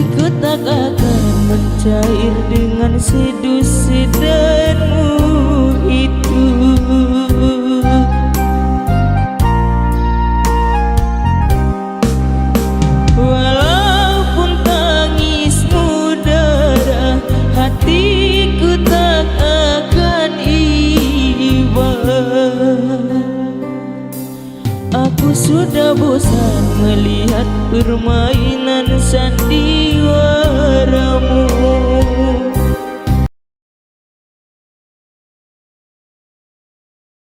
hatiku tak akan mencair dengan seduh-sedanmu itu. Walaupun tangismu darah, hatiku tak akan iba. Aku sudah bosan melihat permainan